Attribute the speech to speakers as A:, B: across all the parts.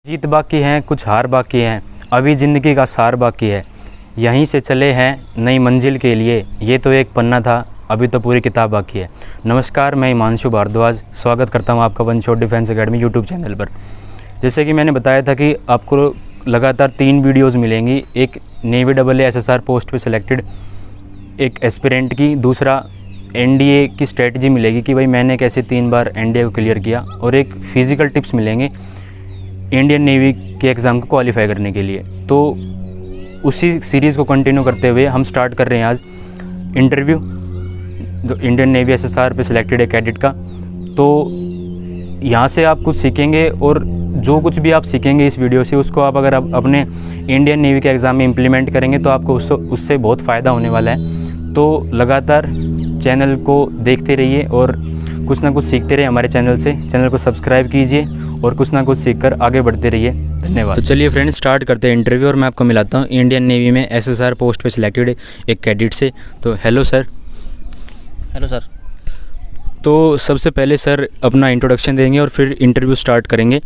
A: जीत बाकी हैं, कुछ हार बाकी हैं, अभी ज़िंदगी का सार बाकी है। यहीं से चले हैं नई मंजिल के लिए, ये तो एक पन्ना था, अभी तो पूरी किताब बाकी है। नमस्कार, मैं हिमांशु भारद्वाज स्वागत करता हूं आपका one shot defence academy YouTube channel पर। जैसे कि मैंने बताया था कि आपको लगातार 3 वीडियोज़ मिलेंगी। एक नेवी SSR पोस्ट पे सिलेक्टेड एक एस्पिरेंट की, दूसरा NDA की स्ट्रेटजी मिलेगी कि भाई मैंने कैसे 3 बार NDA को क्लियर किया, और एक फ़िज़िकल टिप्स मिलेंगे इंडियन नेवी के एग्ज़ाम को क्वालिफाई करने के लिए। तो उसी सीरीज़ को कंटिन्यू करते हुए हम स्टार्ट कर रहे हैं आज इंटरव्यू जो इंडियन नेवी SSR पे सिलेक्टेड है कैडेट का। तो यहाँ से आप कुछ सीखेंगे, और जो कुछ भी आप सीखेंगे इस वीडियो से, उसको आप अगर आप अपने इंडियन नेवी के एग्ज़ाम में इम्प्लीमेंट करेंगे तो आपको उससे बहुत फ़ायदा होने वाला है। तो लगातार चैनल को देखते रहिए और कुछ ना कुछ सीखते रहिए हमारे चैनल से। चैनल को सब्सक्राइब कीजिए और कुछ ना कुछ सीखकर आगे बढ़ते रहिए। धन्यवाद। तो चलिए फ्रेंड्स, स्टार्ट करते हैं इंटरव्यू, और मैं आपको मिलाता हूँ इंडियन नेवी में SSR पोस्ट पे सिलेक्टेड एक कैडेट से। तो हेलो सर।
B: Hello sir.
A: तो सबसे पहले सर अपना इंट्रोडक्शन देंगे और फिर इंटरव्यू स्टार्ट करेंगे।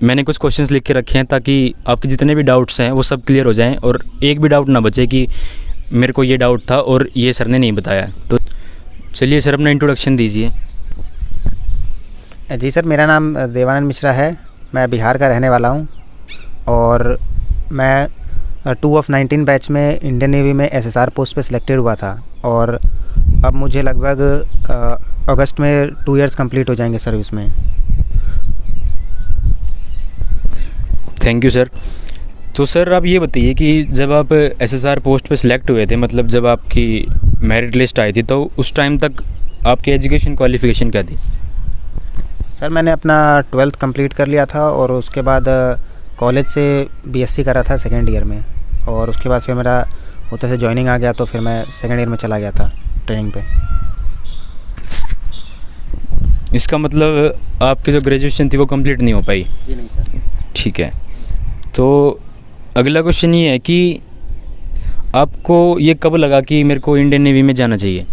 A: मैंने कुछ क्वेश्चंस लिख के रखे हैं ताकि आपके जितने भी डाउट्स हैं वो सब क्लियर हो जाएं, और एक भी डाउट ना बचे कि मेरे को ये डाउट था और ये सर ने नहीं बताया। तो चलिए सर, अपना इंट्रोडक्शन दीजिए।
B: जी सर, मेरा नाम देवानंद मिश्रा है। मैं बिहार का रहने वाला हूँ, और मैं 2019 बैच में इंडियन नेवी में SSR पोस्ट पे सिलेक्टेड हुआ था, और अब मुझे लगभग अगस्त में 2 इयर्स कंप्लीट हो जाएंगे सर्विस में।
A: Thank you sir. तो सर आप ये बताइए कि जब आप SSR पोस्ट पे सिलेक्ट हुए थे, मतलब जब आपकी मेरिट लिस्ट आई थी, तो उस टाइम तक आपकी एजुकेशन क्वालिफ़िकेशन क्या थी?
B: सर मैंने अपना 12th कंप्लीट कर लिया था, और उसके बाद कॉलेज से BSc करा था 2nd ईयर में, और उसके बाद फिर मेरा उधर से ज्वाइनिंग आ गया, तो फिर मैं 2nd ईयर में चला गया था ट्रेनिंग पे।
A: इसका मतलब आपकी जो ग्रेजुएशन थी वो कंप्लीट नहीं हो पाई?
B: जी नहीं सर।
A: ठीक है। तो अगला क्वेश्चन ये है कि आपको ये कब लगा कि मेरे को इंडियन नेवी में जाना चाहिए?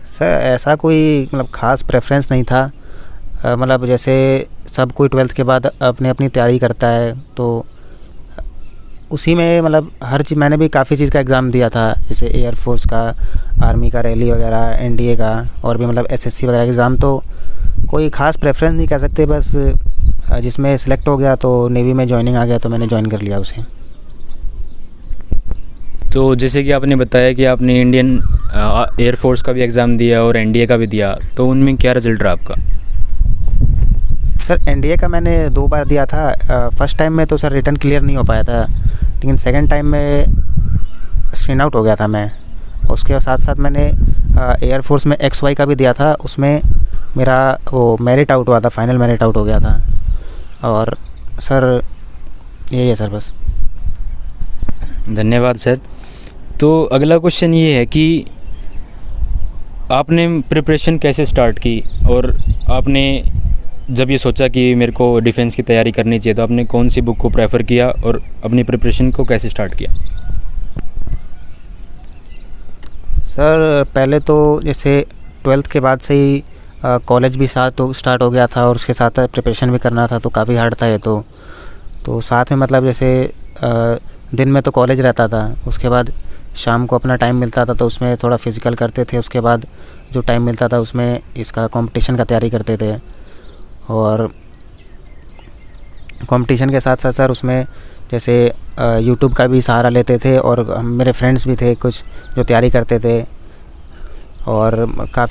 B: सर ऐसा कोई मतलब ख़ास प्रेफरेंस नहीं था। मतलब जैसे सब कोई 12th के बाद अपनी अपनी तैयारी करता है, तो उसी में मतलब हर चीज़ मैंने भी काफ़ी चीज़ का एग्ज़ाम दिया था, जैसे एयरफोर्स का, आर्मी का, रैली वगैरह, NDA का, और भी मतलब SSC वगैरह एग्ज़ाम। तो कोई ख़ास प्रेफरेंस नहीं कह सकते, बस जिसमें सिलेक्ट हो गया तो नेवी में ज्वाइनिंग आ गया तो मैंने ज्वाइन कर लिया उसे।
A: तो जैसे कि आपने बताया कि आपने इंडियन एयरफोर्स का भी एग्ज़ाम दिया और NDA का भी दिया, तो उनमें क्या रिज़ल्ट रहा आपका?
B: सर NDA का मैंने 2 बार दिया था। फर्स्ट टाइम में तो सर रिटर्न क्लियर नहीं हो पाया था, लेकिन सेकंड टाइम में स्क्रीन आउट हो गया था मैं। उसके साथ साथ मैंने एयरफोर्स में XY का भी दिया था, उसमें मेरा वो मेरिट आउट हुआ था, फाइनल मेरिट आउट हो गया था। और सर यही है सर बस।
A: धन्यवाद सर। तो अगला क्वेश्चन ये है कि आपने प्रिपरेशन कैसे स्टार्ट की, और आपने जब ये सोचा कि मेरे को डिफेंस की तैयारी करनी चाहिए तो आपने कौन सी बुक को प्रेफर किया और अपनी प्रिपरेशन को कैसे स्टार्ट किया?
B: सर पहले तो जैसे 12th के बाद से ही कॉलेज भी स्टार्ट हो गया था, और उसके साथ प्रिपरेशन भी करना था, तो काफ़ी हार्ड था ये। तो साथ में मतलब जैसे दिन में तो कॉलेज रहता था, उसके बाद शाम को अपना टाइम मिलता था तो उसमें थोड़ा फिज़िकल करते थे, उसके बाद जो टाइम मिलता था उसमें इसका कंपटीशन का तैयारी करते थे। और कंपटीशन के साथ साथ सर उसमें जैसे यूट्यूब का भी सहारा लेते थे, और मेरे फ्रेंड्स भी थे कुछ जो तैयारी करते थे, और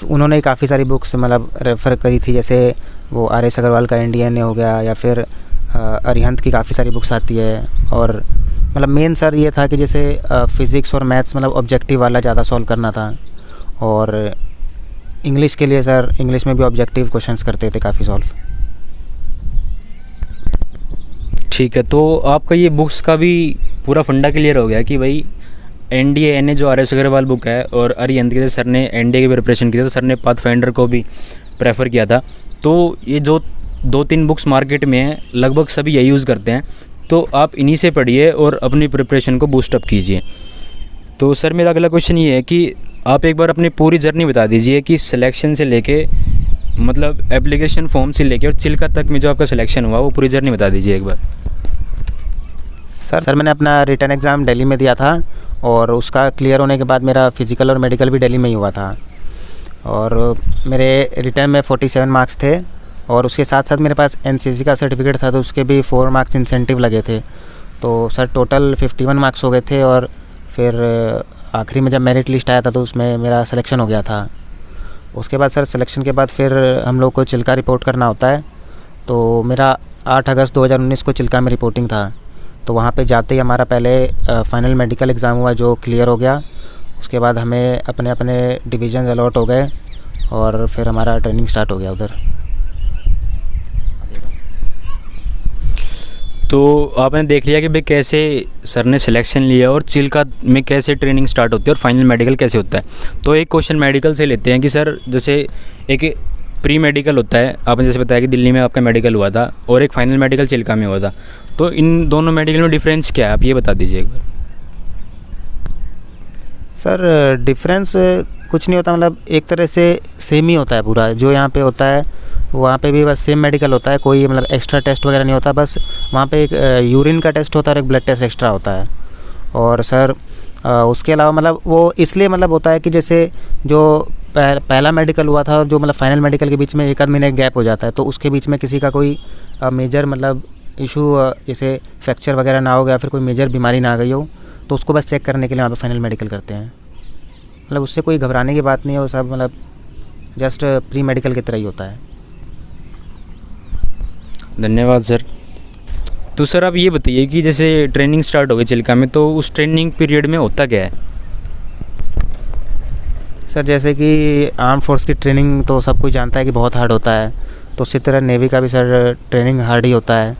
B: उन्होंने काफ़ी सारी बुक्स मतलब रेफ़र करी थी, जैसे वो RS अग्रवाल का NDA हो गया, या फिर अरिहंत की काफ़ी सारी बुक्स आती है। और मतलब मेन सर ये था कि जैसे फ़िज़िक्स और मैथ्स मतलब ऑब्जेक्टिव वाला ज़्यादा सॉल्व करना था, और इंग्लिश के लिए सर इंग्लिश में भी ऑब्जेक्टिव क्वेश्चंस करते थे काफ़ी सॉल्व।
A: ठीक है। तो आपका ये बुक्स का भी पूरा फंडा क्लियर हो गया कि भाई NDA NA जो RS अग्रवाल बुक है, और अरिहंत के सर ने NDA की प्रिपरेशन की थी, तो सर ने पाथफाइंडर को भी प्रेफर किया था। तो ये जो 2-3 बुक्स मार्केट में हैं, लगभग सभी यही यूज़ करते हैं, तो आप इन्हीं से पढ़िए और अपनी प्रिपरेशन को बूस्टअप कीजिए। तो सर मेरा अगला क्वेश्चन ये है कि आप एक बार अपनी पूरी जर्नी बता दीजिए कि सिलेक्शन से लेके मतलब एप्लीकेशन फॉर्म से लेके और चिल्का तक में जो आपका सिलेक्शन हुआ वो पूरी जर्नी बता दीजिए एक बार।
B: सर मैंने अपना रिटन एग्ज़ाम दिल्ली में दिया था और उसका क्लियर होने के बाद मेरा फ़िज़िकल और मेडिकल भी दिल्ली में ही हुआ था। और मेरे रिटन में 47 मार्क्स थे और उसके साथ साथ मेरे पास एनसीसी का सर्टिफिकेट था, तो उसके भी 4 मार्क्स इंसेंटिव लगे थे। तो सर टोटल 51 मार्क्स हो गए थे और फिर आखिरी में जब मेरिट लिस्ट आया था तो उसमें मेरा सिलेक्शन हो गया था। उसके बाद सर सिलेक्शन के बाद फिर हम लोग को चिल्का रिपोर्ट करना होता है। तो मेरा 8 अगस्त 2019 को चिल्का में रिपोर्टिंग था। तो वहाँ पे जाते ही हमारा पहले फाइनल मेडिकल एग्ज़ाम हुआ जो क्लियर हो गया। उसके बाद हमें अपने अपने डिवीज़न अलॉट हो गए और फिर हमारा ट्रेनिंग स्टार्ट हो गया उधर।
A: तो आपने देख लिया कि भाई कैसे सर ने सिलेक्शन लिया और चिल्का में कैसे ट्रेनिंग स्टार्ट होती है और फाइनल मेडिकल कैसे होता है। तो एक क्वेश्चन मेडिकल से लेते हैं कि सर जैसे एक प्री मेडिकल होता है, आपने जैसे बताया कि दिल्ली में आपका मेडिकल हुआ था और एक फाइनल मेडिकल चिल्का में हुआ था, तो इन दोनों मेडिकल में डिफरेंस क्या है, आप ये बता दीजिए एक बार।
B: सर डिफरेंस कुछ नहीं होता, मतलब एक तरह से सेम ही होता है पूरा। जो यहाँ पे होता है वहाँ पे भी बस सेम मेडिकल होता है, कोई मतलब एक्स्ट्रा टेस्ट वगैरह नहीं होता। बस वहाँ पे एक यूरिन का टेस्ट होता है और एक ब्लड टेस्ट एक्स्ट्रा होता है। और सर उसके अलावा मतलब वो इसलिए मतलब होता है कि जैसे जो पहला मेडिकल हुआ था और जो मतलब फाइनल मेडिकल के बीच में 1 आध महीने गैप हो जाता है, तो उसके बीच में किसी का कोई मेजर मतलब इशू जैसे फ्रैक्चर वगैरह ना हो गया, फिर कोई मेजर बीमारी ना आ गई हो, तो उसको बस चेक करने के लिए वहाँ पे फाइनल मेडिकल करते हैं। मतलब उससे कोई घबराने की बात नहीं है, वो सब मतलब जस्ट प्री मेडिकल की तरह ही होता है।
A: धन्यवाद सर। तो सर आप ये बताइए कि जैसे ट्रेनिंग स्टार्ट हो गई चिल्का में, तो उस ट्रेनिंग पीरियड में होता क्या है?
B: सर जैसे कि आर्म फोर्स की ट्रेनिंग तो सब कोई जानता है कि बहुत हार्ड होता है, तो उसी तरह नेवी का भी सर ट्रेनिंग हार्ड ही होता है।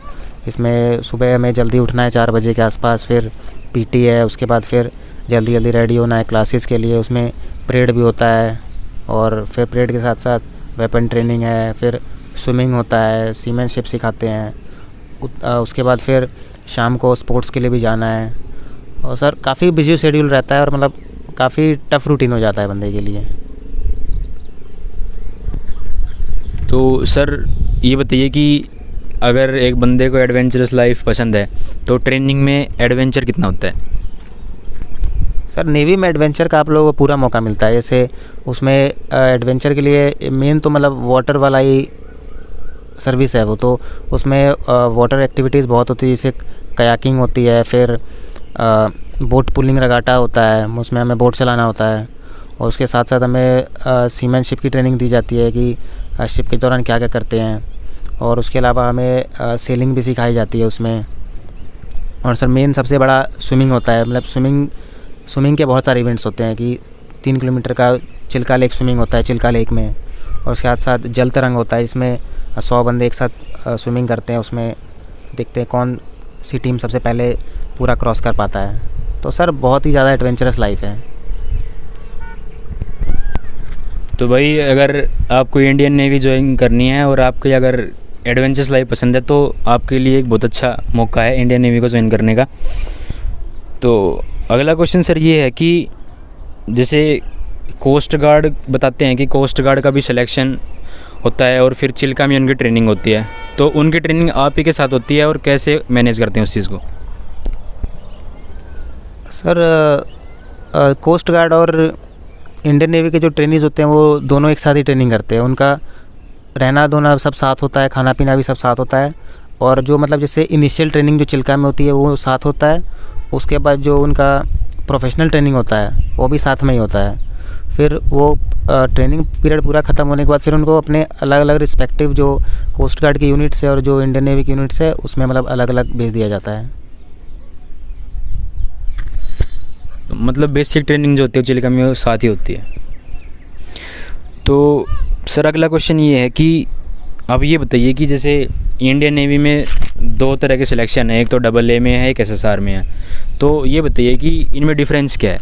B: इसमें सुबह हमें जल्दी उठना है 4 बजे के आसपास, फिर पीटी है, उसके बाद फिर जल्दी जल्दी रेडी होना है क्लासेस के लिए। उसमें परेड भी होता है और फिर परेड के साथ साथ वेपन ट्रेनिंग है, फिर स्विमिंग होता है, सीमेनशिप सिखाते हैं। उसके बाद फिर शाम को स्पोर्ट्स के लिए भी जाना है। और सर काफ़ी बिजी शेड्यूल रहता है और मतलब काफ़ी टफ़ रूटीन हो जाता है बंदे के लिए।
A: तो सर ये बताइए कि अगर एक बंदे को एडवेंचरस लाइफ पसंद है तो ट्रेनिंग में एडवेंचर कितना होता है?
B: सर नेवी में एडवेंचर का आप लोगों को पूरा मौका मिलता है। जैसे उसमें एडवेंचर के लिए मेन तो मतलब वाटर वाला ही सर्विस है वो, तो उसमें वाटर एक्टिविटीज़ बहुत होती है, जैसे कयाकिंग होती है, फिर बोट पुलिंग रगाटा होता है, उसमें हमें बोट चलाना होता है। और उसके साथ साथ हमें सीमेनशिप की ट्रेनिंग दी जाती है कि शिप के दौरान क्या क्या करते हैं। और उसके अलावा हमें सेलिंग भी सिखाई जाती है उसमें। और सर मेन सबसे बड़ा स्विमिंग होता है। मतलब स्विमिंग के बहुत सारे इवेंट्स होते हैं कि 3 किलोमीटर का चिल्का लेक स्विमिंग होता है चिल्का लेक में। और उसके साथ साथ जल तरंग होता है, इसमें 100 बंदे एक साथ स्विमिंग करते हैं। उसमें देखते हैं कौन सी टीम सबसे पहले पूरा क्रॉस कर पाता है। तो सर बहुत ही ज़्यादा एडवेंचरस लाइफ है।
A: तो भाई अगर आपको इंडियन नेवी ज्वाइन करनी है और आपकी अगर एडवेंचरस लाइफ पसंद है तो आपके लिए एक बहुत अच्छा मौका है इंडियन नेवी को ज्वाइन करने का। तो अगला क्वेश्चन सर ये है कि जैसे कोस्ट गार्ड बताते हैं कि कोस्ट गार्ड का भी सिलेक्शन होता है और फिर चिल्का में उनकी ट्रेनिंग होती है, तो उनकी ट्रेनिंग आप ही के साथ होती है और कैसे मैनेज करते हैं उस चीज़ को?
B: सर कोस्ट गार्ड और इंडियन नेवी के जो ट्रेनिंग्स होते हैं वो दोनों एक साथ ही ट्रेनिंग करते हैं। उनका रहना धोना सब साथ होता है, खाना पीना भी सब साथ होता है। और जो मतलब जैसे इनिशियल ट्रेनिंग जो चिल्का में होती है वो साथ होता है। उसके बाद जो उनका प्रोफेशनल ट्रेनिंग होता है वो भी साथ में ही होता है। फिर वो ट्रेनिंग पीरियड पूरा ख़त्म होने के बाद फिर उनको अपने अलग अलग रिस्पेक्टिव जो कोस्ट गार्ड की यूनिट्स है और जो इंडियन नेवी की यूनिट्स है उसमें मतलब अलग अलग भेज दिया जाता है।
A: तो मतलब बेसिक ट्रेनिंग जो होती है चिल्का में वो साथ ही होती है। तो सर अगला क्वेश्चन ये है कि अब ये बताइए कि जैसे इंडियन नेवी में 2 तरह के सिलेक्शन है, एक तो AA में है, एक SSR में है, तो ये बताइए कि इनमें डिफरेंस क्या है?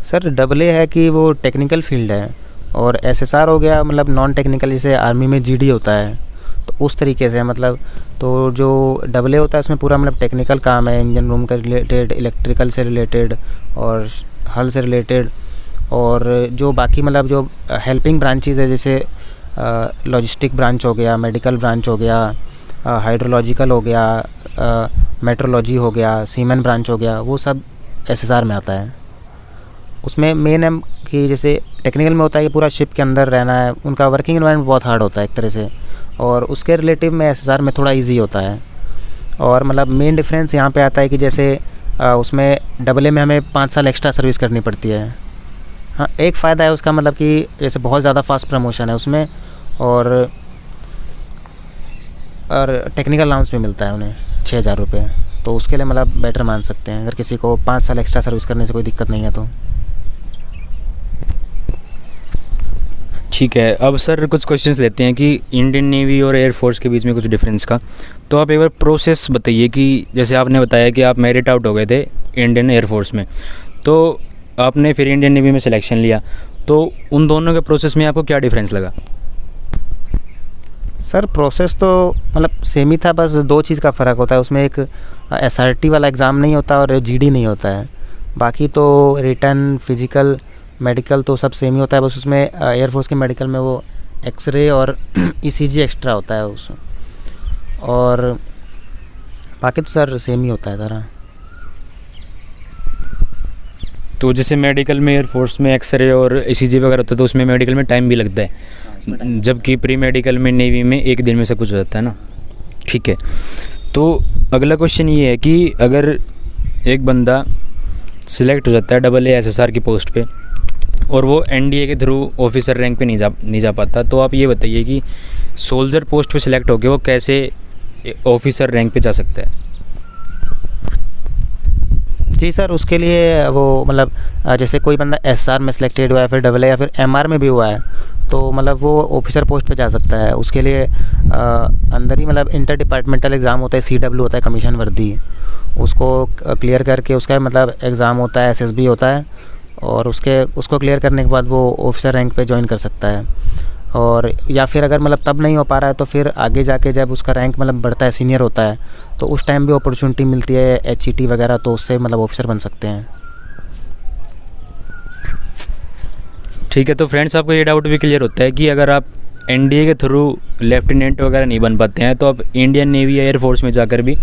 B: सर AA है कि वो टेक्निकल फील्ड है और SSR हो गया मतलब नॉन टेक्निकल, जैसे आर्मी में GD होता है, तो उस तरीके से मतलब तो जो AA होता है उसमें पूरा मतलब टेक्निकल काम है, इंजन रूम का रिलेटेड, इलेक्ट्रिकल से रिलेटेड और हल से रिलेटेड। और जो बाकी मतलब जो हेल्पिंग ब्रांचेज़ है, जैसे लॉजिस्टिक ब्रांच हो गया, मेडिकल ब्रांच हो गया, हाइड्रोलॉजिकल हो गया, मेट्रोलॉजी हो गया, सीमेन ब्रांच हो गया, वो सब एसएसआर में आता है। उसमें मेन है कि जैसे टेक्निकल में होता है कि पूरा शिप के अंदर रहना है, उनका वर्किंग एनवायरनमेंट बहुत हार्ड होता है एक तरह से, और उसके रिलेटिव में एसएसआर में थोड़ा इजी होता है। और मतलब मेन डिफरेंस यहाँ पे आता है कि जैसे उसमें डबल ए में हमें 5 साल एक्स्ट्रा सर्विस करनी पड़ती है। हाँ, एक फ़ायदा है उसका, मतलब कि जैसे बहुत ज़्यादा फास्ट प्रमोशन है उसमें, और टेक्निकल अलाउंस भी मिलता है उन्हें 6,000 रुपये, तो उसके लिए मतलब बेटर मान सकते हैं अगर किसी को 5 साल एक्स्ट्रा सर्विस करने से कोई दिक्कत नहीं है तो।
A: ठीक है, अब सर कुछ क्वेश्चंस लेते हैं कि इंडियन नेवी और एयरफोर्स के बीच में कुछ डिफरेंस का। तो आप एक बार प्रोसेस बताइए कि जैसे आपने बताया कि आप मेरिट आउट हो गए थे इंडियन एयरफोर्स में, तो आपने फिर इंडियन नेवी में सिलेक्शन लिया, तो उन दोनों के प्रोसेस में आपको क्या डिफरेंस लगा?
B: सर प्रोसेस तो मतलब सेम ही था, बस 2 चीज़ का फ़र्क होता है उसमें, एक एसआरटी वाला एग्ज़ाम नहीं होता और जीडी नहीं होता है। बाकी तो रिटन, फिजिकल, मेडिकल तो सब सेम ही होता है, बस उसमें एयरफोर्स के मेडिकल में वो एक्सरे और ईसीजी एक्स्ट्रा होता है उसमें, और बाकी तो सर सेम ही होता है सारा।
A: तो जैसे मेडिकल में एयरफोर्स में एक्सरे और ईसीजी वगैरह होता है, तो उसमें मेडिकल में टाइम भी लगता है, जबकि प्री मेडिकल में नेवी में एक दिन में सब कुछ हो जाता है ना। ठीक है, तो अगला क्वेश्चन ये है कि अगर एक बंदा सिलेक्ट हो जाता है डबल ए एसएसआर की पोस्ट पे और वो एनडीए के थ्रू ऑफिसर रैंक पे नहीं जा पाता, तो आप ये बताइए कि सोल्जर पोस्ट पे सिलेक्ट होकर वो कैसे ऑफिसर रैंक पे जा सकता है?
B: जी सर, उसके लिए वो मतलब जैसे कोई बंदा एसआर में सिलेक्टेड हुआ है, फिर डबल ए या फिर एमआर में भी हुआ है, तो मतलब वो ऑफिसर पोस्ट पे जा सकता है। उसके लिए अंदर ही मतलब इंटर डिपार्टमेंटल एग्ज़ाम होता है, सीडब्ल्यू होता है, कमीशन वर्दी, उसको क्लियर करके उसका मतलब एग्ज़ाम होता है, एसएसबी होता है, और उसको क्लियर करने के बाद वो ऑफिसर रैंक पे ज्वाइन कर सकता है। और या फिर अगर मतलब तब नहीं हो पा रहा है तो फिर आगे जाके जब उसका रैंक मतलब बढ़ता है, सीनियर होता है, तो उस टाइम भी अपॉर्चुनिटी मिलती है एचईटी वगैरह, तो उससे मतलब ऑफिसर बन सकते हैं।
A: ठीक है, तो फ्रेंड्स आपको ये डाउट भी क्लियर होता है कि अगर आप एनडीए के थ्रू लेफ्टिनेंट वगैरह नहीं बन पाते हैं तो आप इंडियन नेवी या एयरफोर्स में जाकर भी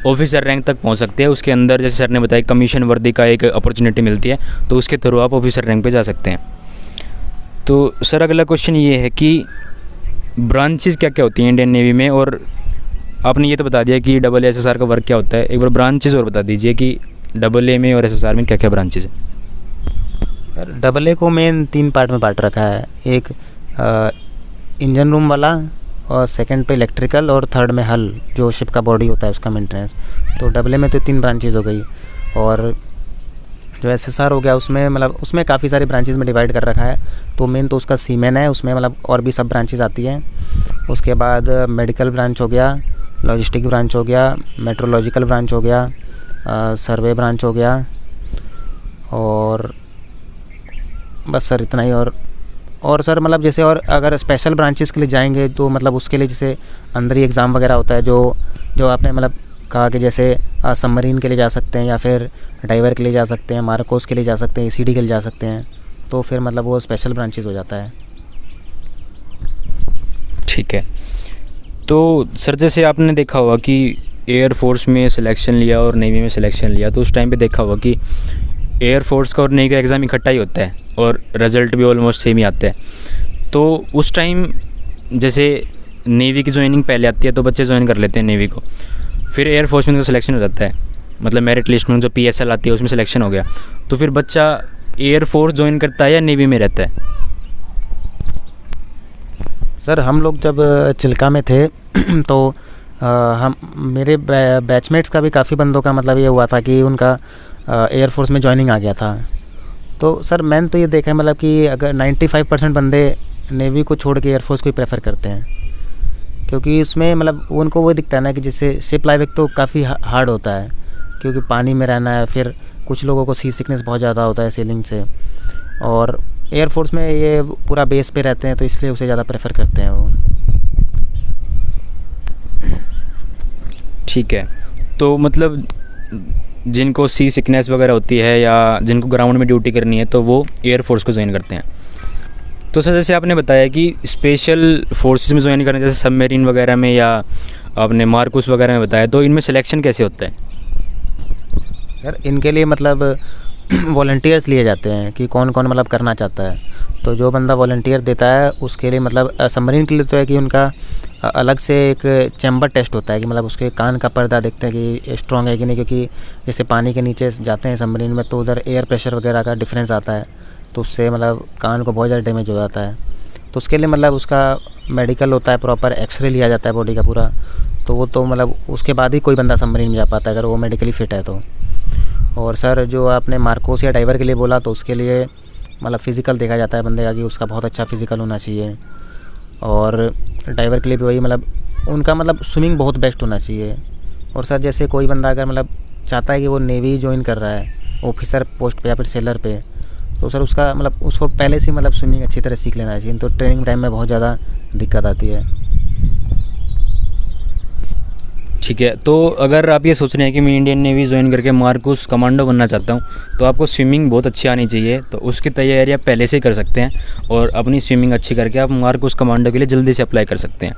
A: ऑफिसर रैंक तक पहुंच सकते हैं। उसके अंदर जैसे सर ने बताया कमीशन वर्दी का एक अपॉर्चुनिटी मिलती है, तो उसके थ्रू आप ऑफिसर रैंक पे जा सकते हैं। तो सर अगला क्वेश्चन ये है कि ब्रांचेस क्या क्या होती हैं इंडियन नेवी में, और आपने ये तो बता दिया कि डबल एसएसआर का वर्क क्या होता है, एक बार ब्रांचेस और बता दीजिए कि डबल ए में और एसएसआर में क्या क्या ब्रांचेस हैं।
B: डबल ए को मेन 3 पार्ट में बांट रखा है, एक इंजन रूम वाला, और सेकंड पे इलेक्ट्रिकल, और थर्ड में हल जो शिप का बॉडी होता है उसका मेंटेनेंस। तो डबल ए में तो 3 ब्रांचेज हो गई, और जो एसएसआर हो गया उसमें मतलब उसमें काफ़ी सारी ब्रांचेज में डिवाइड कर रखा है। तो मेन तो उसका सीमेन है, उसमें मतलब और भी सब ब्रांचेज आती हैं। उसके बाद मेडिकल ब्रांच हो गया, लॉजिस्टिक ब्रांच हो गया, मेट्रोलॉजिकल ब्रांच हो गया, सर्वे ब्रांच हो गया, और बस सर इतना ही। और सर मतलब जैसे और अगर स्पेशल ब्रांचेस के लिए जाएंगे तो मतलब उसके लिए जैसे अंदर ही एग्ज़ाम वगैरह होता है, जो आपने मतलब कहा कि जैसे सबमरीन के लिए जा सकते हैं, या फिर डाइवर के लिए जा सकते हैं, मार्कोस के लिए जा सकते हैं, ईसीडी के लिए जा सकते हैं, तो फिर मतलब वो स्पेशल ब्रांचेस हो जाता है।
A: ठीक है, तो सर जैसे आपने देखा होगा कि एयरफोर्स में सिलेक्शन लिया और नेवी में सिलेक्शन लिया, तो उस टाइम पे देखा होगा कि एयरफोर्स का और नेवी का एग्ज़ाम इकट्ठा ही होता है और रिज़ल्ट भी ऑलमोस्ट सेम ही आता है। तो उस टाइम जैसे नेवी की ज्वाइनिंग पहले आती है तो बच्चे ज्वाइन कर लेते हैं नेवी को, फिर एयरफोर्स में उनका सिलेक्शन हो जाता है, मतलब मेरिट लिस्ट में जो पीएसएल आती है उसमें सिलेक्शन हो गया, तो फिर बच्चा एयरफोर्स ज्वाइन करता है या नेवी में रहता है?
B: सर हम लोग जब चिल्का में थे तो हम मेरे बैचमेट्स का भी काफ़ी बंदों का मतलब ये हुआ था कि उनका एयरफोर्स में ज्वाइनिंग आ गया था। तो सर मैंने तो ये देखा है मतलब कि अगर 95% बंदे नेवी को छोड़ के एयरफोर्स को ही प्रेफर करते हैं, क्योंकि उसमें मतलब उनको वो दिखता है ना कि जैसे शिप लाइफ एक तो काफ़ी हार्ड होता है, क्योंकि पानी में रहना है, फिर कुछ लोगों को सी सिकनेस बहुत ज़्यादा होता है सेलिंग से, और एयरफोर्स में ये पूरा बेस पे रहते हैं तो इसलिए उसे ज़्यादा प्रेफर करते हैं वो।
A: ठीक है, तो मतलब जिनको सी सिकनेस वगैरह होती है या जिनको ग्राउंड में ड्यूटी करनी है तो वो एयरफोर्स को ज्वाइन करते हैं। तो सर जैसे आपने बताया कि स्पेशल फोर्सेस में ज्वाइन करना, जैसे सबमरीन वगैरह में या आपने मार्कुस वगैरह में बताया, तो इनमें सिलेक्शन कैसे होता है?
B: सर इनके लिए मतलब वॉलंटियर्स लिए जाते हैं कि कौन कौन मतलब करना चाहता है। तो जो बंदा वॉलंटियर देता है उसके लिए मतलब सबमरीन के लिए तो है कि उनका अलग से एक चैम्बर टेस्ट होता है कि मतलब उसके कान का पर्दा देखते हैं कि स्ट्रॉन्ग है कि नहीं, क्योंकि जैसे पानी के नीचे जाते हैं सबमरीन में तो उधर एयर प्रेशर वगैरह का डिफरेंस आता है, तो उससे मतलब कान को बहुत ज़्यादा डैमेज हो जाता है। तो उसके लिए मतलब उसका मेडिकल होता है, प्रॉपर एक्सरे लिया जाता है बॉडी का पूरा। तो वो तो मतलब उसके बाद ही कोई बंदा सबमरीन में जा पाता है अगर वो मेडिकली फ़िट है तो। और सर जो आपने मार्कोस या डाइवर के लिए बोला, तो उसके लिए मतलब फ़िज़िकल देखा जाता है बंदे का कि उसका बहुत अच्छा फ़िज़िकल होना चाहिए। और डाइवर के लिए भी वही मतलब उनका मतलब स्विमिंग बहुत बेस्ट होना चाहिए। और सर जैसे कोई बंदा अगर मतलब चाहता है कि वो नेवी ज्वाइन कर रहा है ऑफिसर पोस्ट पे या फिर सेलर पे, तो सर उसका मतलब उसको पहले से मतलब स्विमिंग अच्छी तरह सीख लेना चाहिए, तो ट्रेनिंग टाइम में बहुत ज़्यादा दिक्कत आती है।
A: ठीक है, तो अगर आप ये सोच रहे हैं कि मैं इंडियन नेवी ज्वाइन करके मार्कुस कमांडो बनना चाहता हूँ, तो आपको स्विमिंग बहुत अच्छी आनी चाहिए। तो उसकी तैयारी आप पहले से ही कर सकते हैं और अपनी स्विमिंग अच्छी करके आप मार्कुस कमांडो के लिए जल्दी से अप्लाई कर सकते हैं।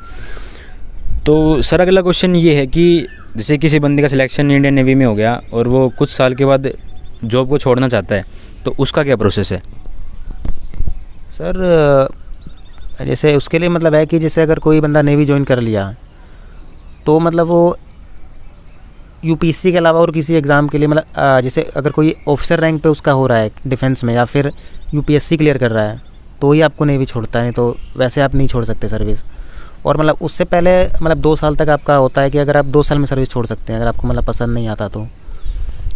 A: तो सर अगला क्वेश्चन ये है कि जैसे किसी बंदे का सिलेक्शन इंडियन नेवी में हो गया और वो कुछ साल के बाद जॉब को छोड़ना चाहता है, तो उसका क्या प्रोसेस है?
B: सर जैसे उसके लिए मतलब है कि जैसे अगर कोई बंदा नेवी ज्वाइन कर लिया तो मतलब वो यूपीएससी के अलावा और किसी एग्ज़ाम के लिए मतलब जैसे अगर कोई ऑफिसर रैंक पे उसका हो रहा है डिफेंस में या फिर यूपीएससी क्लियर कर रहा है तो ही आपको नेवी छोड़ता है, नहीं तो वैसे आप नहीं छोड़ सकते सर्विस। और मतलब उससे पहले मतलब 2 साल तक आपका होता है कि अगर आप 2 साल में सर्विस छोड़ सकते हैं अगर आपको मतलब पसंद नहीं आता तो।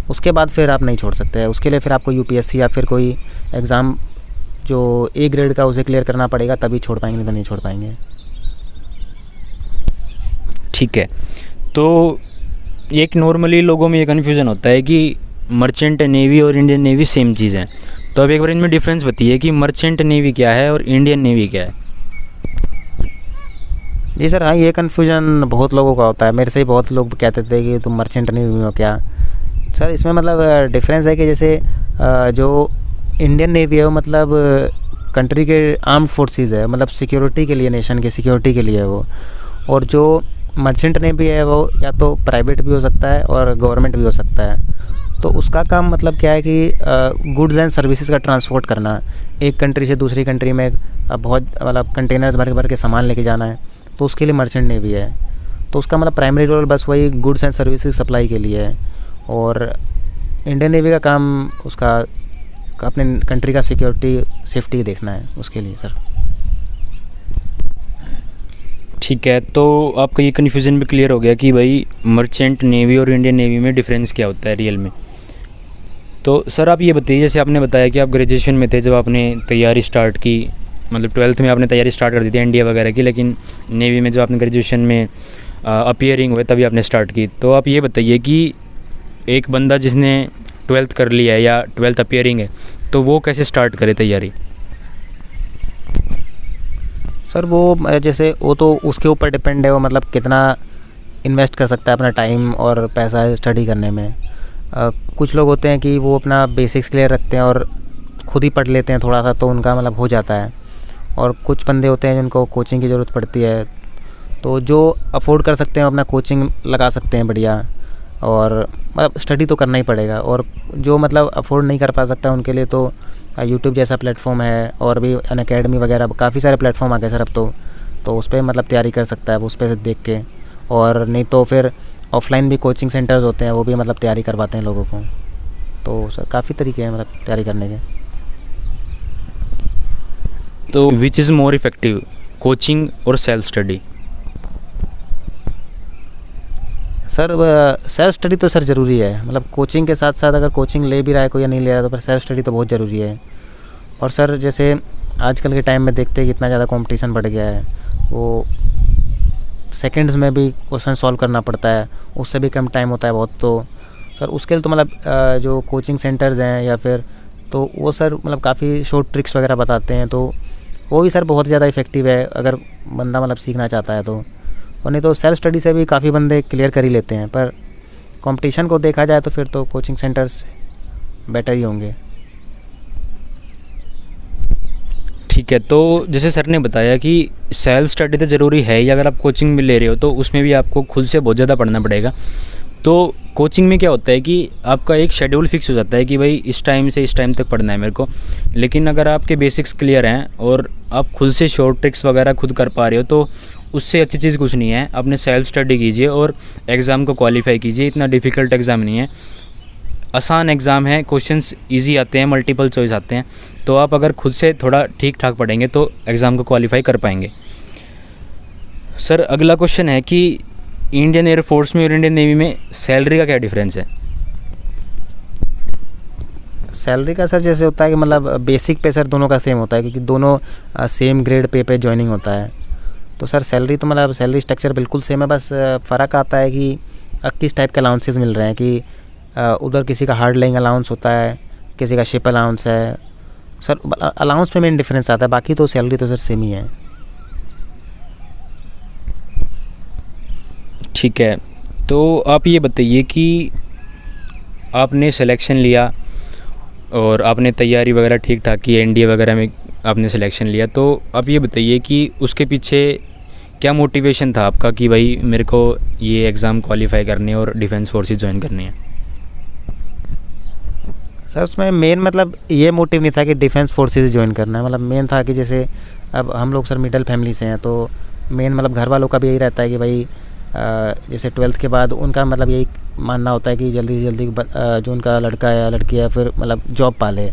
B: उसके बाद फिर आप नहीं छोड़ सकते हैं, उसके लिए फिर आपको यूपीएससी या फिर कोई एग्ज़ाम जो ए ग्रेड का उसे क्लियर करना पड़ेगा, तभी छोड़ पाएंगे, नहीं तो नहीं छोड़ पाएंगे।
A: ठीक है, तो एक नॉर्मली लोगों में ये कन्फ्यूज़न होता है कि मर्चेंट नेवी और इंडियन नेवी सेम चीज़ है। तो अब एक बार इनमें डिफरेंस बताइए कि मर्चेंट नेवी क्या है और इंडियन नेवी क्या है?
B: जी सर, हाँ ये कन्फ्यूजन बहुत लोगों का होता है। मेरे से ही बहुत लोग कहते थे कि तुम मर्चेंट नेवी में हो क्या। सर इसमें मतलब डिफरेंस है कि जैसे जो इंडियन नेवी है वो मतलब कंट्री के आर्म्ड फोर्सेस है, मतलब सिक्योरिटी के लिए, नेशन के सिक्योरिटी के लिए है वो। और जो मर्चेंट नेवी है वो या तो प्राइवेट भी हो सकता है और गवर्नमेंट भी हो सकता है। तो उसका काम मतलब क्या है कि गुड्स एंड सर्विसेज का ट्रांसपोर्ट करना, एक कंट्री से दूसरी कंट्री में बहुत मतलब कंटेनर्स भर भर के सामान लेके जाना है, तो उसके लिए मर्चेंट नेवी है। तो उसका मतलब प्राइमरी रोल बस वही गुड्स एंड सर्विसेज सप्लाई के लिए है। और इंडियन नेवी का काम उसका अपने कंट्री का सिक्योरिटी सेफ्टी देखना है उसके लिए सर।
A: ठीक है, तो आपका ये कन्फ्यूज़न भी क्लियर हो गया कि भाई मर्चेंट नेवी और इंडियन नेवी में डिफरेंस क्या होता है रियल में। तो सर आप ये बताइए, जैसे आपने बताया कि आप ग्रेजुएशन में थे जब आपने तैयारी स्टार्ट की, मतलब 12th में आपने तैयारी स्टार्ट कर दी थी एनडीए वगैरह की, लेकिन नेवी में जब आपने ग्रेजुएशन में अपीयरिंग हुए तभी आपने स्टार्ट की। तो आप ये बताइए कि एक बंदा जिसने 12th कर लिया है या 12th अपीयरिंग है, तो वो कैसे स्टार्ट करे तैयारी?
B: सर वो जैसे वो तो उसके ऊपर डिपेंड है, वो मतलब कितना इन्वेस्ट कर सकता है अपना टाइम और पैसा स्टडी करने में। कुछ लोग होते हैं कि वो अपना बेसिक्स क्लियर रखते हैं और खुद ही पढ़ लेते हैं थोड़ा सा, तो उनका मतलब हो जाता है। और कुछ बंदे होते हैं जिनको कोचिंग की ज़रूरत पड़ती है, तो जो अफोर्ड कर सकते हैं अपना कोचिंग लगा सकते हैं बढ़िया, और मतलब स्टडी तो करना ही पड़ेगा। और जो मतलब अफोर्ड नहीं कर पा सकता उनके लिए तो यूट्यूब जैसा प्लेटफॉर्म है और भी अनअकैडमी वगैरह काफ़ी सारे प्लेटफॉर्म आ गए सर अब तो उस पर मतलब तैयारी कर सकता है वो उस पर से देख के। और नहीं तो फिर ऑफलाइन भी कोचिंग सेंटर्स होते हैं, वो भी मतलब तैयारी करवाते हैं लोगों को। तो सर काफ़ी तरीके हैं मतलब तैयारी करने के।
A: तो which is more effective, coaching और self study?
B: Sir self study तो सर ज़रूरी है, मतलब कोचिंग के साथ साथ अगर कोचिंग ले भी रहा है कोई या नहीं ले रहा है तो फिर सेल्फ स्टडी तो बहुत ज़रूरी है। और सर जैसे आजकल के टाइम में देखते हैं कि इतना ज़्यादा कंपटीशन बढ़ गया है, वो सेकंड्स में भी क्वेश्चन सॉल्व करना पड़ता है, उससे भी कम टाइम होता है बहुत। तो सर उसके लिए तो मतलब जो कोचिंग सेंटर्स हैं या फिर तो वो सर मतलब काफ़ी शॉर्ट ट्रिक्स वगैरह बताते हैं, तो वो भी सर बहुत ज़्यादा इफ़ेक्टिव है अगर बंदा मतलब सीखना चाहता है तो। और नहीं तो सेल्फ स्टडी से भी काफ़ी बंदे क्लियर कर ही लेते हैं, पर कंपटीशन को देखा जाए तो फिर तो कोचिंग सेंटर्स बेटर ही होंगे।
A: ठीक है, तो जैसे सर ने बताया कि सेल्फ स्टडी तो ज़रूरी है ही, अगर आप कोचिंग में ले रहे हो तो उसमें भी आपको खुद से बहुत ज़्यादा पढ़ना पड़ेगा। तो कोचिंग में क्या होता है कि आपका एक शेड्यूल फिक्स हो जाता है कि भाई इस टाइम से इस टाइम तक पढ़ना है मेरे को। लेकिन अगर आपके बेसिक्स क्लियर हैं और आप खुद से शॉर्ट ट्रिक्स वगैरह खुद कर पा रहे हो तो उससे अच्छी चीज़ कुछ नहीं है। अपने सेल्फ स्टडी कीजिए और एग्ज़ाम को क्वालिफाई कीजिए। इतना डिफ़िकल्ट एग्ज़ाम नहीं है, आसान एग्ज़ाम है, क्वेश्चंस इजी आते हैं, मल्टीपल चॉइस आते हैं। तो आप अगर खुद से थोड़ा ठीक ठाक पढ़ेंगे तो एग्ज़ाम को क्वालिफाई कर पाएंगे। सर अगला क्वेश्चन है कि इंडियन एयरफोर्स में और इंडियन नेवी में सैलरी का क्या डिफरेंस है?
B: सैलरी का सर जैसे होता है कि मतलब बेसिक पे सर दोनों का सेम होता है, क्योंकि दोनों सेम ग्रेड पे ज्वाइनिंग होता है। तो सर सैलरी तो मतलब सैलरी स्ट्रक्चर बिल्कुल सेम है, बस फ़र्क आता है कि किस टाइप के अलाउंसेस मिल रहे हैं। कि उधर किसी का हार्ड लेइंग अलाउंस होता है, किसी का शिप अलाउंस है। सर अलाउंस में मेन डिफरेंस आता है, बाकी तो सैलरी तो सर सेम ही है।
A: ठीक है, तो आप ये बताइए कि आपने सिलेक्शन लिया और आपने तैयारी वगैरह ठीक ठाक की, एनडीए वगैरह में आपने सिलेक्शन लिया, तो आप ये बताइए कि उसके पीछे क्या मोटिवेशन था आपका कि भाई मेरे को ये एग्ज़ाम क्वालिफाई करनी है और डिफेंस फोर्सेस ज्वाइन करनी है?
B: सर उसमें मेन मतलब ये मोटिव नहीं था कि डिफेंस फोर्सेस ज्वाइन करना है। मतलब मेन था कि जैसे अब हम लोग सर मिडिल फैमिली से हैं, तो मेन मतलब घर वालों का भी यही रहता है कि भाई जैसे 12th के बाद उनका मतलब यही मानना होता है कि जल्दी से जल्दी जो उनका लड़का या लड़की है फिर मतलब जॉब पाले।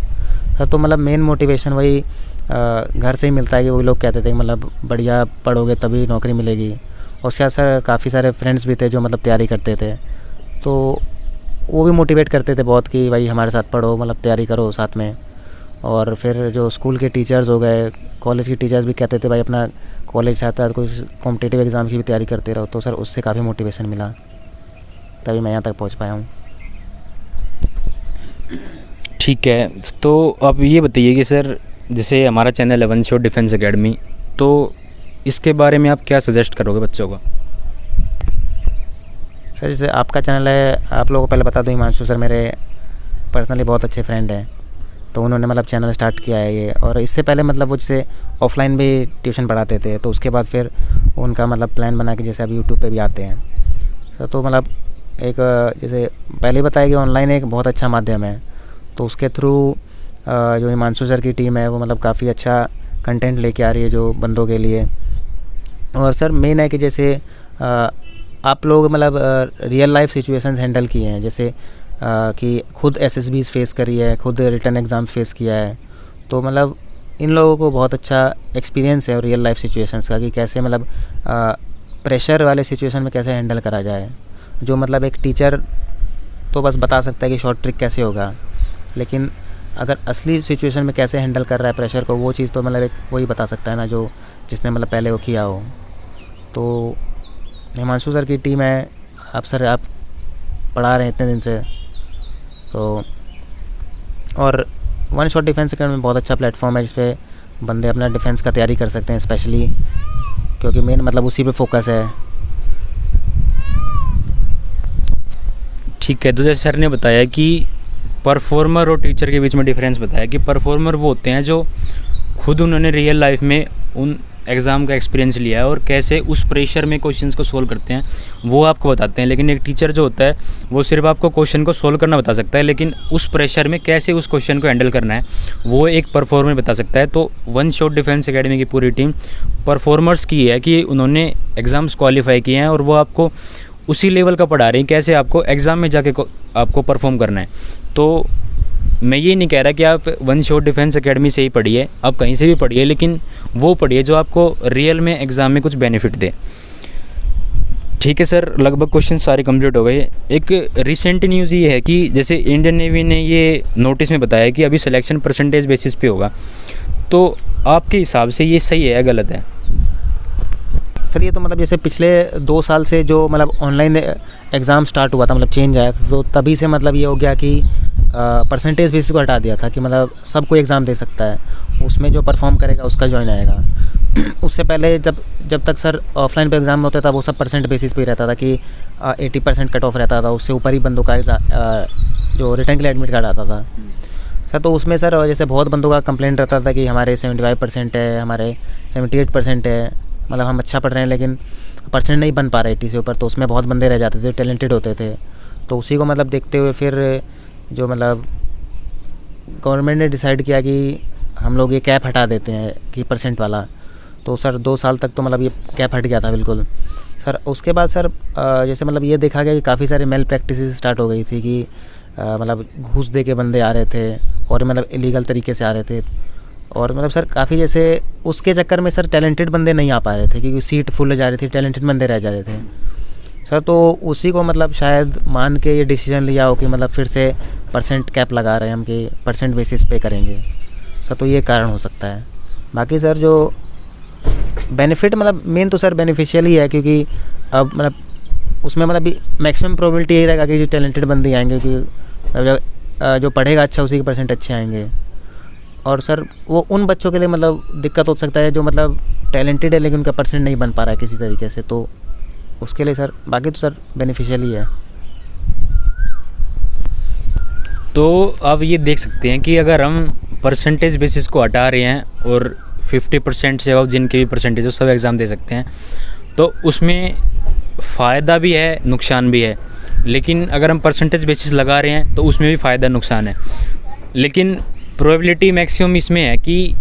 B: तो मतलब मेन मोटिवेशन वही घर से ही मिलता है कि वो लोग कहते थे कि मतलब बढ़िया पढ़ोगे तभी नौकरी मिलेगी। और उसके बाद सर काफ़ी सारे फ्रेंड्स भी थे जो मतलब तैयारी करते थे, तो वो भी मोटिवेट करते थे बहुत कि भाई हमारे साथ पढ़ो, मतलब तैयारी करो साथ में। और फिर जो स्कूल के टीचर्स हो गए, कॉलेज के टीचर्स भी कहते थे भाई अपना कॉलेज से आता है कोई कॉम्पिटिटिव एग्ज़ाम की भी तैयारी करते रहो। तो सर उससे काफ़ी मोटिवेशन मिला, तभी मैं यहाँ तक पहुँच पाया हूँ।
A: ठीक है, तो आप ये बताइए कि सर जैसे हमारा चैनल 11 शॉट डिफेंस एकेडमी, तो इसके बारे में आप क्या सजेस्ट करोगे बच्चों को?
B: सर जैसे आपका चैनल है, आप लोगों को पहले बता दूँ, हिमांशु सर मेरे पर्सनली बहुत अच्छे फ्रेंड हैं। तो उन्होंने मतलब चैनल स्टार्ट किया है ये, और इससे पहले मतलब वो जैसे ऑफलाइन भी ट्यूशन पढ़ाते थे। तो उसके बाद फिर उनका मतलब प्लान बना कि जैसे अब यूट्यूब पे भी आते हैं। सर तो मतलब एक जैसे पहले बताया कि ऑनलाइन एक बहुत अच्छा माध्यम है, तो उसके थ्रू जो हिमांशु सर की टीम है वो मतलब काफ़ी अच्छा कंटेंट लेके आ रही है जो बंदों के लिए। और सर मेन है कि जैसे आप लोग मतलब रियल लाइफ सिचुएशंस हैंडल किए हैं, जैसे कि खुद एसएसबीज़ फेस करी है, खुद रिटन एग्ज़ाम फेस किया है। तो मतलब इन लोगों को बहुत अच्छा एक्सपीरियंस है रियल लाइफ सिचुएशंस का, कि कैसे मतलब प्रेशर वाले सिचुएशन में कैसे हैंडल करा जाए। जो मतलब एक टीचर तो बस बता सकता है कि शॉर्ट ट्रिक कैसे होगा, लेकिन अगर असली सिचुएशन में कैसे हैंडल कर रहा है प्रेशर को, वो चीज़ तो मतलब एक वही बता सकता है ना, जो जिसने मतलब पहले वो किया हो। तो हिमांशु सर की टीम है, आप सर आप पढ़ा रहे हैं इतने दिन से। तो और वन शॉट डिफेंस एकेडमी बहुत अच्छा प्लेटफॉर्म है जिस पे बंदे अपना डिफेंस का तैयारी कर सकते हैं, स्पेशली क्योंकि मेन मतलब उसी पे फोकस है।
A: ठीक है, तो जैसे सर ने बताया कि परफॉर्मर और टीचर के बीच में डिफरेंस बताया कि परफॉर्मर वो होते हैं जो खुद उन्होंने रियल लाइफ में उन एग्ज़ाम का एक्सपीरियंस लिया है और कैसे उस प्रेशर में क्वेश्चंस को सोल्व करते हैं वो आपको बताते हैं। लेकिन एक टीचर जो होता है वो सिर्फ आपको क्वेश्चन को सोल्व करना बता सकता है, लेकिन उस प्रेशर में कैसे उस क्वेश्चन को हैंडल करना है वो एक परफॉर्मर बता सकता है। तो वन शॉट डिफेंस एकेडमी की पूरी टीम परफॉर्मर्स की है कि उन्होंने एग्ज़ाम्स क्वालिफाई किए हैं और वो आपको उसी लेवल का पढ़ा रही हैं कैसे आपको एग्ज़ाम में जाके आपको परफॉर्म करना है। तो मैं ये नहीं कह रहा कि आप वन शॉट डिफेंस एकेडमी से ही पढ़िए, आप कहीं से भी पढ़िए, लेकिन वो पढ़िए जो आपको रियल में एग्ज़ाम में कुछ बेनिफिट दे। ठीक है सर, लगभग क्वेश्चन सारे कंप्लीट हो गए। एक रिसेंट न्यूज़ ये है कि जैसे इंडियन नेवी ने ये नोटिस में बताया कि अभी सिलेक्शन परसेंटेज बेसिस पे होगा, तो आपके हिसाब से ये सही है या गलत है?
B: सर ये तो मतलब जैसे पिछले 2 साल से जो मतलब ऑनलाइन एग्ज़ाम स्टार्ट हुआ था, मतलब चेंज आया था, तो तभी से मतलब ये हो गया कि परसेंटेज बेसिस को हटा दिया था कि मतलब सब कोई एग्ज़ाम दे सकता है, उसमें जो परफॉर्म करेगा उसका जॉइन आएगा। उससे पहले जब तक सर ऑफलाइन पे एग्ज़ाम होता था वो सब परसेंट बेसिस पे ही रहता था कि 80% कट ऑफ रहता था, उससे ऊपर ही बंदों का जो रिटर्न के लिए एडमिट कार्ड आता था सर। तो उसमें सर जैसे बहुत बंदों का कंप्लेंट रहता था कि हमारे 75% है, हमारे 78% है, मतलब हम अच्छा पढ़ रहे हैं लेकिन परसेंट नहीं बन पा रहे 80 से ऊपर। तो उसमें बहुत बंदे रह जाते थे, टैलेंटेड होते थे। तो उसी को मतलब देखते हुए फिर जो मतलब गवर्नमेंट ने डिसाइड किया कि हम लोग ये कैप हटा देते हैं कि परसेंट वाला। तो सर 2 साल तक तो मतलब ये कैप हट गया था बिल्कुल सर। उसके बाद सर जैसे मतलब ये देखा गया कि काफ़ी सारे मेल प्रैक्टिस स्टार्ट हो गई थी कि मतलब घूस दे के बंदे आ रहे थे और मतलब इलीगल तरीके से आ रहे थे। और मतलब सर काफ़ी जैसे उसके चक्कर में सर टैलेंटेड बंदे नहीं आ पा रहे थे क्योंकि सीट फुल हो जा रही थी, टैलेंटेड बंदे रह जा रहे थे सर। तो उसी को मतलब शायद मान के ये डिसीजन लिया हो कि मतलब फिर से परसेंट कैप लगा रहे हैं हम कि परसेंट बेसिस पे करेंगे सर। तो ये कारण हो सकता है। बाकी सर जो बेनिफिट मतलब मेन तो सर बेनिफिशियल ही है क्योंकि अब मतलब उसमें मतलब मैक्सिमम प्रोबेबिलिटी यही रहेगा कि जो टैलेंटेड बंदे आएंगे कि जो पढ़ेगा अच्छा उसी के परसेंट अच्छे आएंगे। और सर वो उन बच्चों के लिए मतलब दिक्कत हो सकता है जो मतलब टैलेंटेड है लेकिन उनका परसेंट नहीं बन पा रहा है किसी तरीके से, तो उसके लिए सर बाकी तो सर बेनिफिशियल ही है।
A: तो आप ये देख सकते हैं कि अगर हम परसेंटेज बेसिस को हटा रहे हैं और 50% से अब जिनके भी परसेंटेज हो सब एग्ज़ाम दे सकते हैं, तो उसमें फ़ायदा भी है नुकसान भी है। लेकिन अगर हम परसेंटेज बेसिस लगा रहे हैं तो उसमें भी फ़ायदा नुकसान है। लेकिन प्रोबेबिलिटी मैक्सिमम इसमें है कि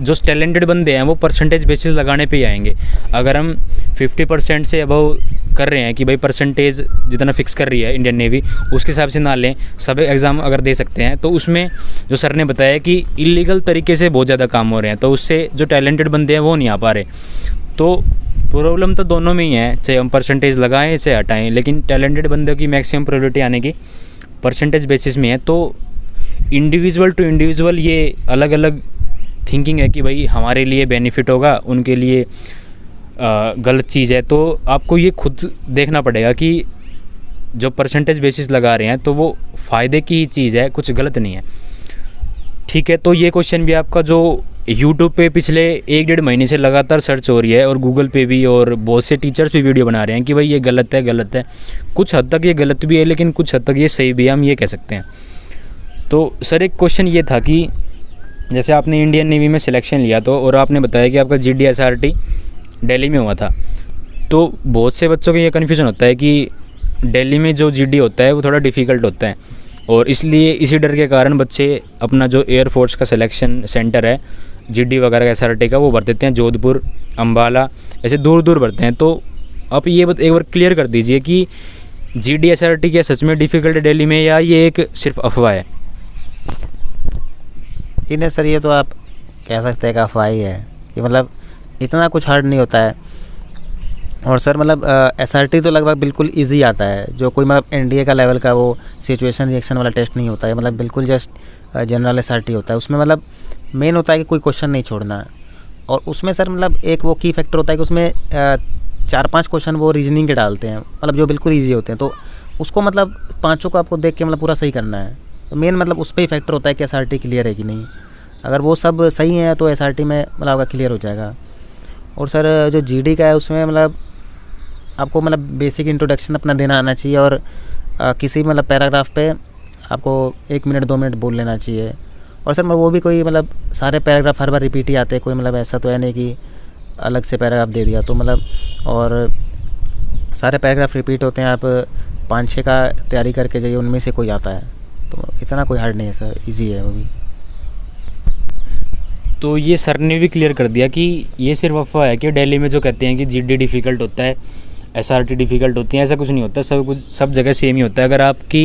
A: जो टैलेंटेड बंदे हैं वो परसेंटेज बेसिस लगाने पे ही आएंगे। अगर हम 50% से अबव कर रहे हैं कि भाई परसेंटेज जितना फिक्स कर रही है इंडियन नेवी उसके हिसाब से ना लें, सब एग्ज़ाम अगर दे सकते हैं, तो उसमें जो सर ने बताया कि इलीगल तरीके से बहुत ज़्यादा काम हो रहे हैं, तो उससे जो टैलेंटेड बंदे हैं वो नहीं आ पा रहे। तो प्रॉब्लम तो दोनों में ही है, चाहे हम परसेंटेज लगाएं चाहे हटाएं, लेकिन टैलेंटेड बंदों की मैक्सिमम प्रोबेबिलिटी आने की परसेंटेज बेसिस में है। तो इंडिविजुअल टू इंडिविजुअल ये अलग अलग थिंकिंग है कि भाई हमारे लिए बेनिफिट होगा, उनके लिए गलत चीज़ है। तो आपको ये खुद देखना पड़ेगा कि जो परसेंटेज बेसिस लगा रहे हैं तो वो फ़ायदे की ही चीज़ है, कुछ गलत नहीं है। ठीक है, तो ये क्वेश्चन भी आपका जो यूट्यूब पे पिछले 1-1.5 महीने से लगातार सर्च हो रही है और गूगल पे भी, और बहुत से टीचर्स भी वीडियो बना रहे हैं कि भाई ये गलत है गलत है। कुछ हद तक ये गलत भी है लेकिन कुछ हद तक ये सही भी है, हम ये कह सकते हैं। तो सर एक क्वेश्चन ये था कि जैसे आपने इंडियन नेवी में सिलेक्शन लिया तो, और आपने बताया कि आपका GD SRT दिल्ली में हुआ था, तो बहुत से बच्चों को ये कन्फ्यूज़न होता है कि दिल्ली में जो GD होता है वो थोड़ा डिफ़िकल्ट होता है, और इसलिए इसी डर के कारण बच्चे अपना जो एयरफोर्स का सिलेक्शन सेंटर है GD वगैरह SRT का वो भर देते हैं, जोधपुर, अम्बाला, ऐसे दूर दूर भरते हैं। तो आप ये एक बार क्लियर कर दीजिए कि GD SRT क्या सच में डिफ़िकल्ट है दिल्ली में, या ये एक सिर्फ अफवाह है?
B: इन्हें सर ये तो आप कह सकते हैं कि अफवाह ही है कि मतलब इतना कुछ हार्ड नहीं होता है। और सर मतलब SRT तो लगभग बिल्कुल इजी आता है, जो कोई मतलब NDA का लेवल का वो सिचुएशन रिएक्शन वाला टेस्ट नहीं होता है, मतलब बिल्कुल जस्ट जनरल SRT होता है। उसमें मतलब मेन होता है कि कोई क्वेश्चन नहीं छोड़ना है। और उसमें सर मतलब एक वो की फैक्टर होता है कि उसमें 4-5 क्वेश्चन वो रीजनिंग के डालते हैं, मतलब जो बिल्कुल ईजी होते हैं। तो उसको मतलब पाँचों को आपको देख के मतलब पूरा सही करना है। तो मेन मतलब उस पर ही फैक्टर होता है कि SRT क्लियर है कि नहीं। अगर वो सब सही है तो SRT में मतलब आपका क्लियर हो जाएगा। और सर जो GD का है उसमें मतलब आपको मतलब बेसिक इंट्रोडक्शन अपना देना आना चाहिए, और किसी मतलब पैराग्राफ पे आपको 1 मिनट 2 मिनट बोल लेना चाहिए। और सर वो भी कोई मतलब सारे पैराग्राफ हर बार रिपीट ही आते हैं, कोई मतलब ऐसा तो है नहीं कि अलग से पैराग्राफ दे दिया तो मतलब, और सारे पैराग्राफ रिपीट होते हैं। आप 5-6 का तैयारी करके जाइए, उनमें से कोई आता है, तो इतना कोई हार्ड नहीं है सर, ईजी है वो भी।
A: तो ये सर ने भी क्लियर कर दिया कि ये सिर्फ अफवाह है कि दिल्ली में जो कहते हैं कि GD डिफ़िकल्ट होता है, SRT डिफ़िकल्ट होती है, ऐसा कुछ नहीं होता। सब जगह सेम ही होता है। अगर आपकी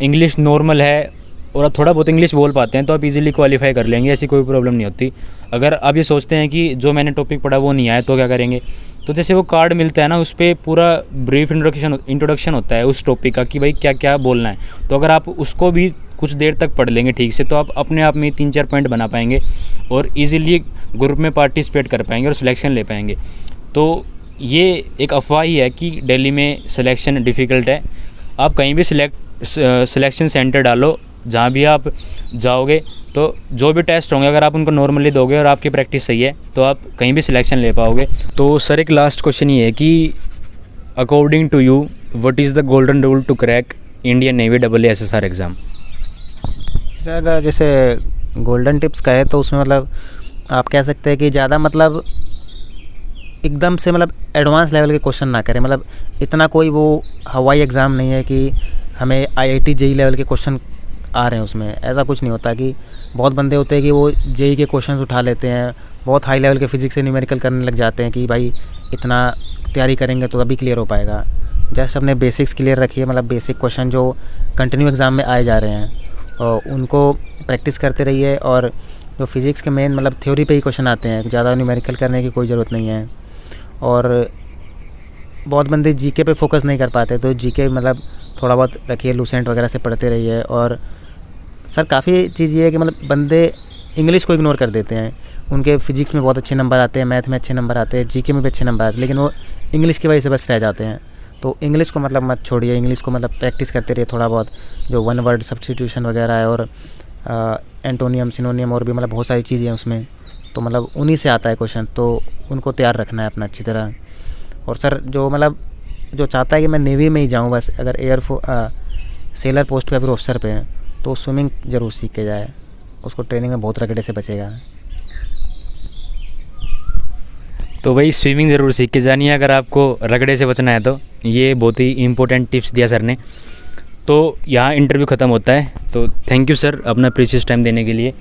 A: इंग्लिश नॉर्मल है और आप थोड़ा बहुत इंग्लिश बोल पाते हैं तो आप इजीली क्वालिफाई कर लेंगे, ऐसी कोई प्रॉब्लम नहीं होती। अगर आप ये सोचते हैं कि जो मैंने टॉपिक पढ़ा वो नहीं आया तो क्या करेंगे, तो जैसे वो कार्ड मिलता है ना, उस पर पूरा ब्रीफ इंट्रोडक्शन होता है उस टॉपिक का कि भाई क्या क्या बोलना है। तो अगर आप उसको भी कुछ देर तक पढ़ लेंगे ठीक से, तो आप अपने आप में 3-4 पॉइंट बना पाएंगे और ईज़िली ग्रुप में पार्टिसिपेट कर पाएंगे और सिलेक्शन ले पाएंगे। तो ये एक अफवाह ही है कि दिल्ली में सिलेक्शन डिफ़िकल्ट है। आप कहीं भी सिलेक्शन सेंटर डालो, जहाँ भी आप जाओगे तो तो जो भी टेस्ट होंगे अगर आप उनको नॉर्मली दोगे और आपकी प्रैक्टिस सही है तो आप कहीं भी सिलेक्शन ले पाओगे। तो सर एक लास्ट क्वेश्चन ये है कि according to you what is the golden rule to crack Indian Navy AASSR exam?
B: अगर जैसे गोल्डन टिप्स का है तो उसमें मतलब आप कह सकते हैं कि ज़्यादा मतलब एकदम से मतलब एडवांस लेवल के क्वेश्चन ना करें। मतलब इतना कोई वो हवाई एग्ज़ाम नहीं है कि हमें IIT JEE लेवल के क्वेश्चन आ रहे हैं उसमें, ऐसा कुछ नहीं होता। कि बहुत बंदे होते हैं कि वो JEE के क्वेश्चन उठा लेते हैं, बहुत हाई लेवल के फिजिक्स से न्यूमेरिकल करने लग जाते हैं कि भाई इतना तैयारी करेंगे तो तभी क्लियर हो पाएगा। जस्ट अपने बेसिक्स क्लियर रखिए, मतलब बेसिक क्वेश्चन जो कंटिन्यू एग्ज़ाम में आए जा रहे हैं और उनको प्रैक्टिस करते रहिए। और जो फिज़िक्स के मेन मतलब थ्योरी पे ही क्वेश्चन आते हैं, ज़्यादा न्यूमेरिकल करने की कोई ज़रूरत नहीं है। और बहुत बंदे जीके पे फोकस नहीं कर पाते, तो जीके मतलब थोड़ा बहुत रखिए, लूसेंट वगैरह से पढ़ते रहिए। और सर काफ़ी चीज़ ये है कि मतलब बंदे इंग्लिश को इग्नोर कर देते हैं। उनके फिजिक्स में बहुत अच्छे नंबर आते हैं, मैथ में अच्छे नंबर आते हैं, जीके में भी अच्छे नंबर आते हैं, लेकिन वो इंग्लिश की वजह से बस रह जाते हैं। तो इंग्लिश को मतलब मत छोड़िए, इंग्लिश को मतलब प्रैक्टिस करते रहिए थोड़ा बहुत, जो वन वर्ड सब्स्टिट्यूशन वगैरह है और एंटोनियम सिनोनियम और भी मतलब बहुत सारी चीज़ें हैं उसमें, तो मतलब उन्हीं से आता है क्वेश्चन, तो उनको तैयार रखना है अपना अच्छी तरह। और सर जो मतलब जो चाहता है कि मैं नेवी में ही जाऊँ बस, अगर सेलर पोस्ट पे या फिर ऑफिसर पे है, तो स्विमिंग ज़रूर सीख के जाए, उसको ट्रेनिंग में बहुत रगड़े से बचेगा।
A: तो भाई स्विमिंग ज़रूर सीख के जानी है अगर आपको रगड़े से बचना है तो। ये बहुत ही इंपॉर्टेंट टिप्स दिया सर ने। तो यहाँ इंटरव्यू ख़त्म होता है, तो थैंक यू सर अपना प्रीशियस टाइम देने के लिए।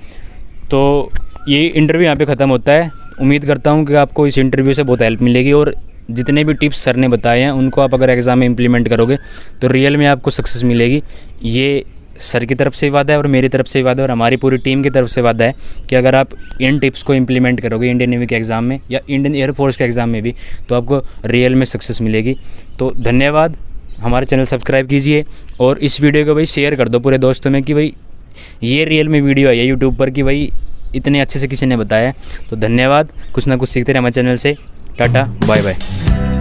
A: तो ये इंटरव्यू यहाँ पे ख़त्म होता है। उम्मीद करता हूँ कि आपको इस इंटरव्यू से बहुत हेल्प मिलेगी और जितने भी टिप्स सर ने बताए हैं उनको आप अगर एग्ज़ाम में इम्प्लीमेंट करोगे तो रियल में आपको सक्सेस मिलेगी। ये सर की तरफ से वादा है और मेरी तरफ से वादा है और हमारी पूरी टीम की तरफ से वादा है कि अगर आप इन टिप्स को इम्प्लीमेंट करोगे इंडियन नेवी के एग्ज़ाम में या इंडियन एयरफोर्स के एग्ज़ाम में भी, तो आपको रियल में सक्सेस मिलेगी। तो धन्यवाद। हमारे चैनल सब्सक्राइब कीजिए और इस वीडियो को भाई शेयर कर दो पूरे दोस्तों में कि भाई ये रियल में वीडियो है यूट्यूब पर कि भाई इतने अच्छे से किसी ने बताया। तो धन्यवाद। कुछ ना कुछ सीखते रहे हमारे चैनल से। Tata bye bye.